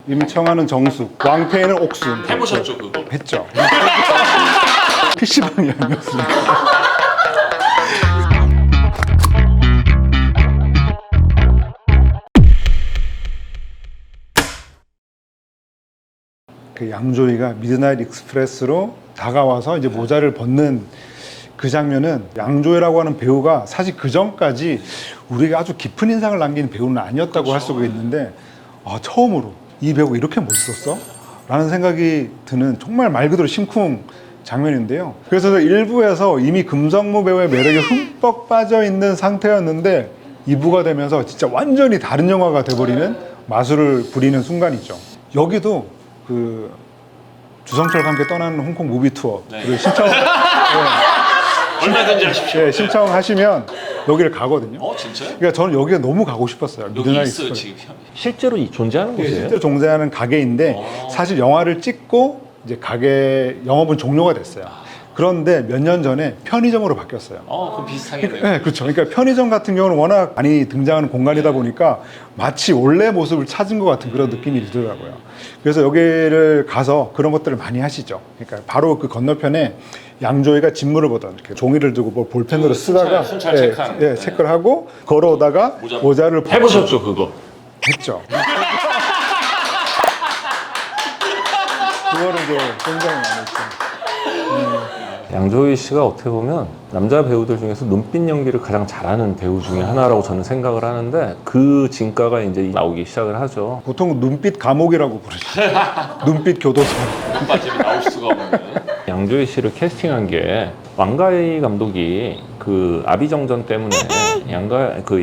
임청아는 정숙, 왕패는 옥순. 해보셨죠 그거? 했죠. PC방이 아니었습니다. 그 양조위가 미드나잇 익스프레스로 다가와서 이제 모자를 벗는 그 장면은 양조위라고 하는 배우가 사실 그 전까지 우리가 아주 깊은 인상을 남긴 배우는 아니었다고 할 수가 있는데 처음으로 이 배우가 이렇게 멋있었어? 라는 생각이 드는 정말 말 그대로 심쿵 장면인데요. 그래서 1부에서 이미 금성무 배우의 매력에 흠뻑 빠져 있는 상태였는데 2부가 되면서 진짜 완전히 다른 영화가 돼버리는 마술을 부리는 순간이죠. 여기도 그 주성철과 함께 떠나는 홍콩 무비 투어를 얼마든지 하십시오. 신청하시면 여기를 가거든요. 진짜요? 그러니까 저는 여기가 너무 가고 싶었어요. 여기 미드나잇 있어요 익스프레스. 지금. 실제로 존재하는 곳이에요? 실제로 존재하는 가게인데 사실 영화를 찍고 이제 가게 영업은 종료가 됐어요. 그런데 몇 년 전에 편의점으로 바뀌었어요. 그럼 비슷하겠네요. 네, 그렇죠. 그러니까 편의점 같은 경우는 워낙 많이 등장하는 공간이다 보니까 마치 원래 모습을 찾은 것 같은 그런 느낌이 들더라고요. 그래서 여기를 가서 그런 것들을 많이 하시죠. 그러니까 바로 그 건너편에 양조위가 진물을 보던 이렇게 종이를 들고 뭐 볼펜으로 쓰다가 순찰 체크하는. 체크를 하고 걸어오다가 모자를 해보셨죠 그거? 했죠. 그거를 이제 굉장히 많이 했죠. 양조위 씨가 어떻게 보면 남자 배우들 중에서 눈빛 연기를 가장 잘하는 배우 중에 하나라고 저는 생각을 하는데 그 진가가 이제 나오기 시작을 하죠. 보통 눈빛 감옥이라고 부르죠. 눈빛 교도소. 못 빠지면 나올 수가 없는. 양조위 씨를 캐스팅한 게 왕가희 감독이 그 아비정전 때문에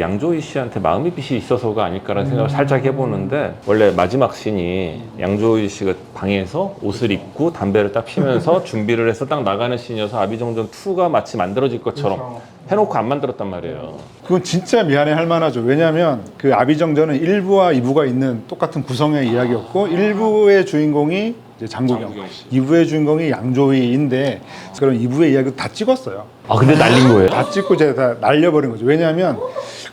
양조위 씨한테 마음의 빚이 있어서가 아닐까라는 생각을 살짝 해보는데 원래 마지막 씬이 양조위 씨가 방에서 옷을 입고 담배를 딱 피면서 준비를 해서 딱 나가는 씬이어서 아비정전 2가 마치 만들어질 것처럼 해놓고 안 만들었단 말이에요. 그건 진짜 미안해 할 만하죠. 왜냐하면 그 아비정전은 1부와 2부가 있는 똑같은 구성의 이야기였고 1부의 주인공이 이제 장국영, 2부의 주인공이 양조위인데 그런 2부의 이야기도 다 찍었어요. 근데 날린 거예요? 다 찍고 이제 다 날려버린 거죠. 왜냐하면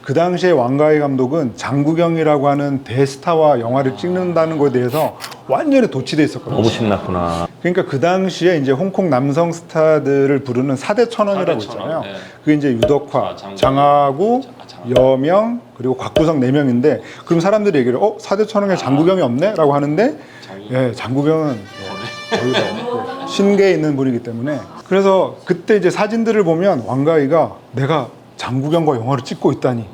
그 당시에 왕가희 감독은 장국영이라고 하는 대스타와 영화를 찍는다는 것에 대해서 완전히 도취돼 있었거든요. 너무 신났구나. 그러니까 그 당시에 이제 홍콩 남성 스타들을 부르는 4대 천왕이라고 있잖아요. 네. 그게 이제 유덕화, 장하구, 여명, 그리고 곽구성 4명인데 그럼 사람들이 얘기를 4대 천왕에 장국영이 없네? 라고 하는데 장국영은 거기서 신계에 있는 분이기 때문에 그래서 그때 이제 사진들을 보면 왕가희가 내가 장국영과 영화를 찍고 있다니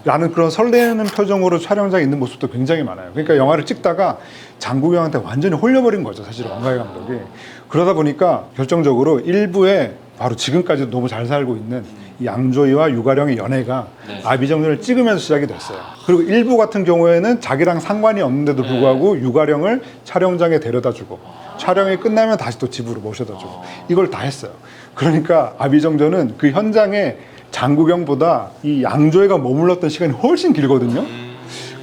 라는 그런 설레는 표정으로 촬영장에 있는 모습도 굉장히 많아요. 그러니까 영화를 찍다가 장국영한테 완전히 홀려버린 거죠, 사실 왕가희 감독이. 그러다 보니까 결정적으로 1부에 바로 지금까지도 너무 잘 살고 있는 이 양조위와 유가령의 연애가 아비정전을 찍으면서 시작이 됐어요. 그리고 1부 같은 경우에는 자기랑 상관이 없는데도 불구하고 유가령을 촬영장에 데려다주고 촬영이 끝나면 다시 또 집으로 모셔다주고 이걸 다 했어요. 그러니까 아비정전은 그 현장에 장국영보다 이 양조위가 머물렀던 시간이 훨씬 길거든요.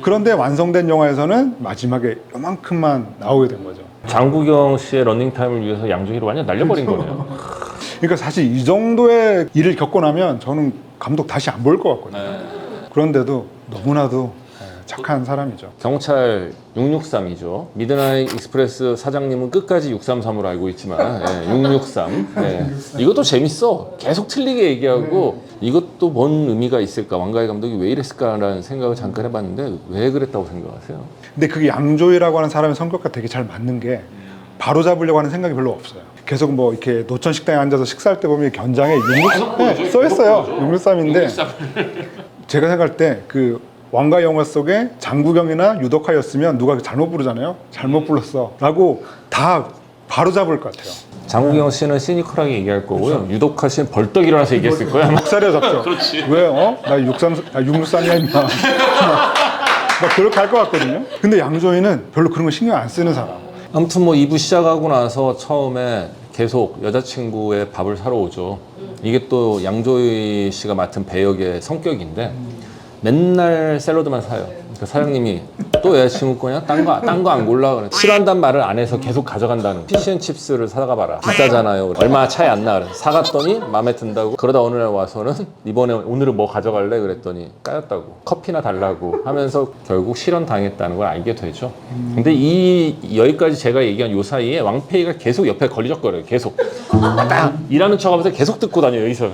그런데 완성된 영화에서는 마지막에 요만큼만 나오게 된 거죠. 장국영 씨의 러닝타임을 위해서 양조위를 완전 날려버린 거네요. 그러니까 사실 이 정도의 일을 겪고 나면 저는 감독 다시 안 볼 것 같거든요. 그런데도 너무나도 착한 사람이죠. 경찰 663이죠. 미드나잇 익스프레스 사장님은 끝까지 633으로 알고 있지만 663. 이것도 재밌어. 계속 틀리게 얘기하고 이것도 뭔 의미가 있을까? 왕가희 감독이 왜 이랬을까라는 생각을 잠깐 해봤는데 왜 그랬다고 생각하세요? 근데 그게 양조위라고 하는 사람의 성격과 되게 잘 맞는 게 바로 잡으려고 하는 생각이 별로 없어요. 계속 뭐 이렇게 노천 식당에 앉아서 식사할 때 보면 견장에 663 써 있어요. 663인데 제가 생각할 때 그 왕가 영화 속에 장국영이나 유덕화였으면 누가 잘못 부르잖아요. 잘못 불렀어 라고 다 바로 잡을 것 같아요. 장국영 씨는 시니컬하게 얘기할 거고요. 유독화 씨는 벌떡 일어나서 얘기했을 거야. 목살이야 잡죠. 그렇지. 왜? 나 663이야 임마. 막 그렇게 할 것 같거든요. 근데 양조위는 별로 그런 거 신경 안 쓰는 사람. 아무튼 뭐 2부 시작하고 나서 처음에 계속 여자친구의 밥을 사러 오죠. 이게 또 양조위 씨가 맡은 배역의 성격인데 맨날 샐러드만 사요. 그러니까 사장님이 또 여자친구 거냐? 딴 거 안 골라? 그래. 싫어한단 말을 안 해서 계속 가져간다는. 피시앤칩스를 사가 봐라. 비싸잖아요. 얼마 차이 안 나. 그래. 사갔더니 마음에 든다고. 그러다 어느 날 와서는 오늘은 뭐 가져갈래? 그랬더니 까였다고. 커피나 달라고 하면서 결국 실현 당했다는 걸 알게 되죠. 근데 여기까지 제가 얘기한 요 사이에 왕페이가 계속 옆에 걸리적거려요. 계속. 딱 일하는 척하면서 계속 듣고 다녀요. 여기서.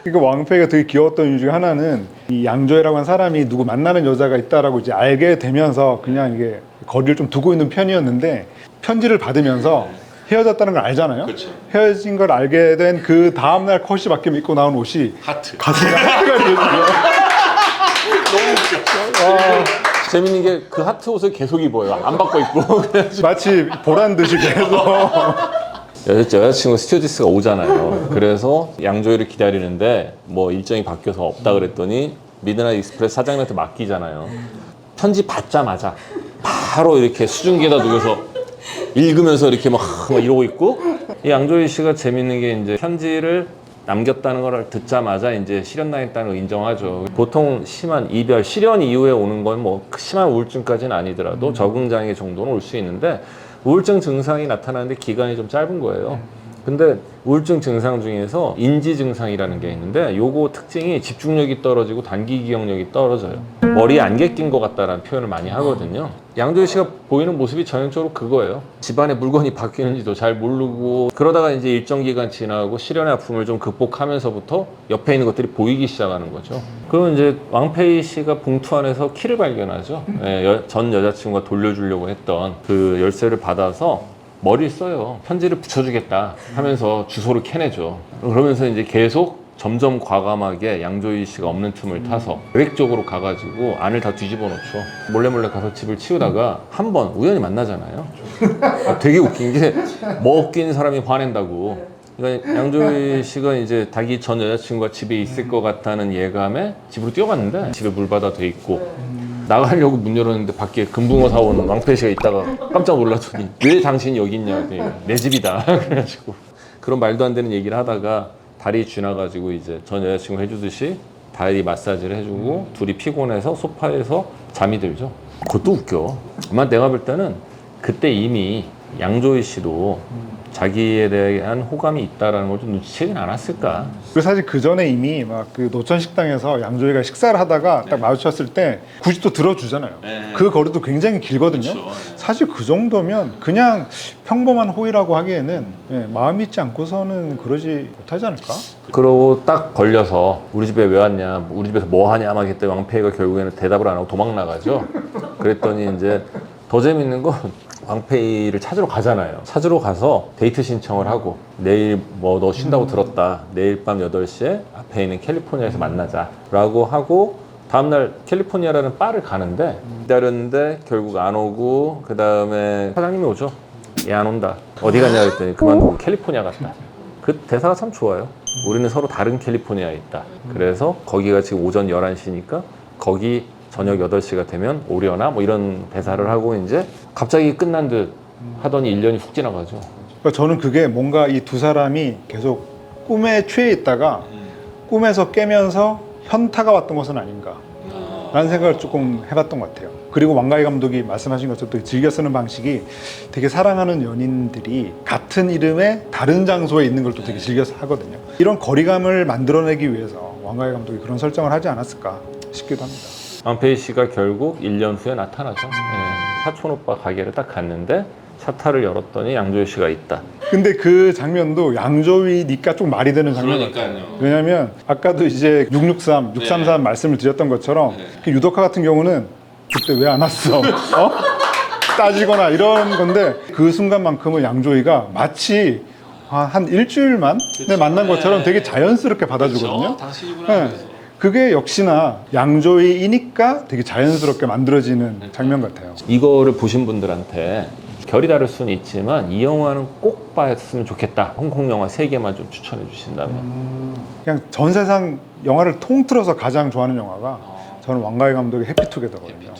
그러니까 왕페이가 되게 귀여웠던 이유 중에 하나는 이 양조이라고 하는 사람이 누구 만나는 여자가 있다라고 이제 알게 되면서 그냥 이게 거리를 좀 두고 있는 편이었는데 편지를 받으면서 헤어졌다는 걸 알잖아요. 그렇죠. 헤어진 걸 알게 된 그 다음날 컷이 바뀌면 입고 나온 옷이 하트. 가슴에 하트가 되더라고요. 너무 웃겨. 재밌는 게 그 하트 옷을 계속 입어요. 안 바꿔 입고. 마치 보란 듯이 계속. 여자친구 스튜어디스가 오잖아요. 그래서 양조이를 기다리는데 뭐 일정이 바뀌어서 없다 그랬더니 미드나잇 익스프레스 사장님한테 맡기잖아요. 편지 받자마자 바로 이렇게 수증기에다 누워서 읽으면서 이렇게 막 이러고 있고, 이 양조이 씨가 재밌는 게 이제 편지를 남겼다는 걸 듣자마자 이제 실현당했다는 걸 인정하죠. 보통 심한 이별, 실현 이후에 오는 건 뭐 심한 우울증까지는 아니더라도 적응장애 정도는 올 수 있는데 우울증 증상이 나타나는데 기간이 좀 짧은 거예요. 근데 우울증 증상 중에서 인지 증상이라는 게 있는데 요거 특징이 집중력이 떨어지고 단기 기억력이 떨어져요. 머리에 안개 낀 것 같다라는 표현을 많이 하거든요. 양조희 씨가 보이는 모습이 전형적으로 그거예요. 집안에 물건이 바뀌는지도 잘 모르고, 그러다가 이제 일정 기간 지나고 실연의 아픔을 좀 극복하면서부터 옆에 있는 것들이 보이기 시작하는 거죠. 그러면 이제 왕페이 씨가 봉투 안에서 키를 발견하죠. 전 여자친구가 돌려주려고 했던 그 열쇠를 받아서 머리를 써요. 편지를 붙여주겠다 하면서 주소를 캐내죠. 그러면서 이제 계속 점점 과감하게 양조희 씨가 없는 틈을 타서 계획적으로 가가지고 안을 다 뒤집어 놓죠. 몰래 가서 집을 치우다가 한 번 우연히 만나잖아요. 되게 웃긴 게 먹긴 사람이 화낸다고. 그러니까 양조희 씨가 이제 자기 전 여자친구가 집에 있을 것 같다는 예감에 집으로 뛰어갔는데 집에 물바다 돼 있고, 나가려고 문 열었는데 밖에 금붕어 사온 왕페이 씨가 있다가 깜짝 놀랐더니 왜 당신이 여기 있냐, 내 집이다. 그래가지고 그런 말도 안 되는 얘기를 하다가 다리 쥐나가지고 이제 전 여자친구 해주듯이 다리 마사지를 해주고 둘이 피곤해서 소파에서 잠이 들죠. 그것도 웃겨. 아마 내가 볼 때는 그때 이미 양조희 씨도 자기에 대한 호감이 있다라는 걸 좀 눈치채진 않았을까. 그리고 사실 그 전에 이미 막 그 노천 식당에서 양조이가 식사를 하다가 딱 마주쳤을 때 굳이 또 들어주잖아요. 네. 그 거리도 굉장히 길거든요. 그렇죠. 사실 그 정도면 그냥 평범한 호의라고 하기에는 마음 있지 않고서는 그러지 못하지 않을까? 그러고 딱 걸려서 우리 집에 왜 왔냐, 우리 집에서 뭐 하냐 막 했더니 왕페이가 결국에는 대답을 안 하고 도망 나가죠. 그랬더니 이제 더 재밌는 건 왕페이를 찾으러 가잖아요. 찾으러 가서 데이트 신청을 하고, 내일 뭐 너 쉰다고 들었다, 내일 밤 8시에 앞에 있는 캘리포니아에서 만나자 라고 하고, 다음날 캘리포니아라는 바를 가는데 기다렸는데 결국 안 오고, 그 다음에 사장님이 오죠. 얘 안 온다. 어디 가냐 그랬더니 그만두고 캘리포니아 갔다. 그 대사가 참 좋아요. 우리는 서로 다른 캘리포니아에 있다. 그래서 거기가 지금 오전 11시니까 거기 저녁 8시가 되면 오려나? 뭐 이런 대사를 하고 이제 갑자기 끝난 듯 하더니 1년이 훅 지나가죠. 그러니까 저는 그게 뭔가 이 두 사람이 계속 꿈에 취해 있다가 꿈에서 깨면서 현타가 왔던 것은 아닌가 라는 생각을 조금 해봤던 것 같아요. 그리고 왕가희 감독이 말씀하신 것처럼 또 즐겨 쓰는 방식이 되게 사랑하는 연인들이 같은 이름의 다른 장소에 있는 걸 또 되게 즐겨서 하거든요. 이런 거리감을 만들어내기 위해서 왕가희 감독이 그런 설정을 하지 않았을까 싶기도 합니다. 왕페이 씨가 결국 1년 후에 나타나죠. 사촌 오빠 가게를 딱 갔는데 샤타를 열었더니 양조희 씨가 있다. 근데 그 장면도 양조위니까 좀 말이 되는 장면 같아요. 그러니까요. 왜냐면 아까도 이제 663, 633 말씀을 드렸던 것처럼 그 유덕화 같은 경우는 그때 왜 안 왔어? 따지거나 이런 건데 그 순간만큼은 양조위가 마치 한 일주일만 만난 것처럼 되게 자연스럽게 받아주거든요. 그렇죠. 당신이구나. 네. 그게 역시나 양조위이니까 되게 자연스럽게 만들어지는 장면 같아요. 이거를 보신 분들한테 결이 다를 수는 있지만 이 영화는 꼭 봤으면 좋겠다. 홍콩 영화 3개만 좀 추천해 주신다면. 그냥 전 세상 영화를 통틀어서 가장 좋아하는 영화가 저는 왕가희 감독의 해피투게더거든요.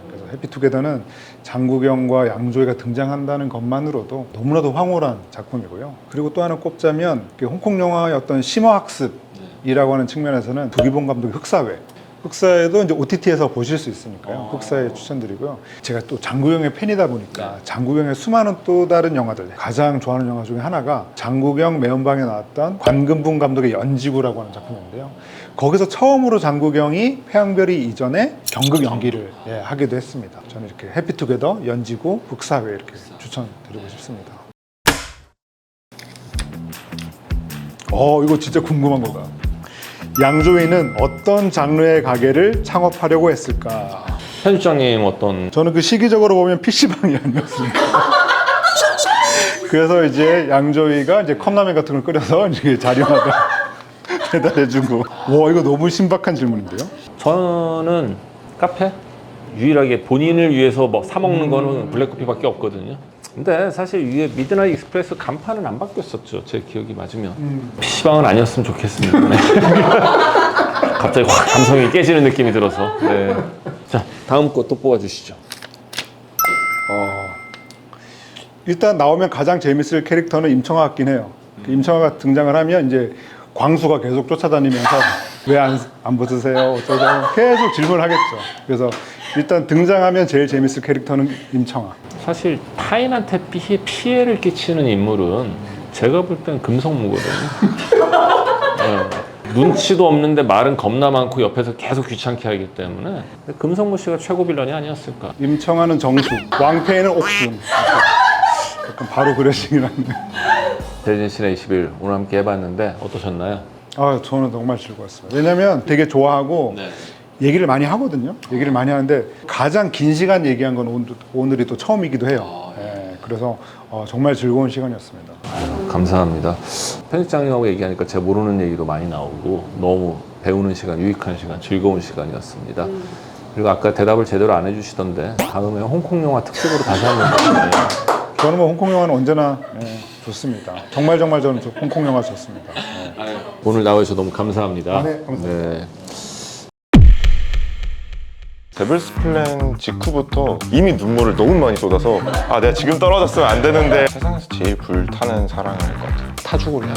그래서 해피투게더는 장국영과 양조위가 등장한다는 것만으로도 너무나도 황홀한 작품이고요. 그리고 또 하나 꼽자면 홍콩 영화의 어떤 심화학습이라고 하는 측면에서는 두기봉 감독의 흑사회, 흑사에도 이제 OTT에서 보실 수 있으니까요. 흑사에 추천드리고요. 제가 또 장국영의 팬이다 보니까 장국영의 수많은 또 다른 영화들 가장 좋아하는 영화 중에 하나가 장국영 매운방에 나왔던 관금붕 감독의 연지구라고 하는 작품인데요. 거기서 처음으로 장국영이 태양별이 이전에 경극 연기를 하기도 했습니다. 저는 이렇게 해피투게더, 연지구, 흑사회 이렇게 추천드리고 싶습니다. 이거 진짜 궁금한 거다. 양조위는 어떤 장르의 가게를 창업하려고 했을까? 편집장님 어떤 저는 그 시기적으로 보면 PC방이 아니었습니다. 그래서 이제 양조위가 이제 컵라면 같은 걸 끓여서 이제 자리마다 배달해주고. 와, 이거 너무 신박한 질문인데요? 저는 카페? 유일하게 본인을 위해서 뭐 사 먹는 거는 블랙커피밖에 없거든요. 근데 사실 위에 미드나잇 익스프레스 간판은 안 바뀌었었죠. 제 기억이 맞으면. PC방은 아니었으면 좋겠습니다. 네. 갑자기 확 감성이 깨지는 느낌이 들어서. 네. 자, 다음 거 또 뽑아주시죠. 일단 나오면 가장 재밌을 캐릭터는 임청아 같긴 해요. 그 임청아가 등장을 하면 이제 광수가 계속 쫓아다니면서 왜 안 벗으세요? 어쩌고 계속 질문을 하겠죠. 그래서 일단 등장하면 제일 재밌을 캐릭터는 임청아. 사실 타인한테 피해를 끼치는 인물은 제가 볼 땐 금성무거든요. 네. 눈치도 없는데 말은 겁나 많고 옆에서 계속 귀찮게 하기 때문에 금성무 씨가 최고 빌런이 아니었을까. 임청아는 정수, 왕패는 옥순. 약간 바로 그려지긴 한데. 대진신의 20일 오늘 함께 해봤는데 어떠셨나요? 저는 정말 즐거웠어요. 왜냐면 되게 좋아하고 얘기를 많이 하거든요. 얘기를 많이 하는데 가장 긴 시간 얘기한 건 오늘이 또 처음이기도 해요. 그래서 정말 즐거운 시간이었습니다. 감사합니다. 편집장님하고 얘기하니까 제가 모르는 얘기도 많이 나오고 너무 배우는 시간, 유익한 시간, 즐거운 시간이었습니다. 그리고 아까 대답을 제대로 안 해주시던데 다음에 홍콩 영화 특집으로 다시 한번 저는 뭐 홍콩 영화는 언제나 좋습니다. 정말 저는 홍콩 영화 좋습니다. 오늘 나와주셔서 너무 감사합니다. 네, 감사합니다. 네. 데블스 플랜 직후부터 이미 눈물을 너무 많이 쏟아서 내가 지금 떨어졌으면 안 되는데 세상에서 제일 불타는 사랑을 할 것 같아요. 타 죽을려나?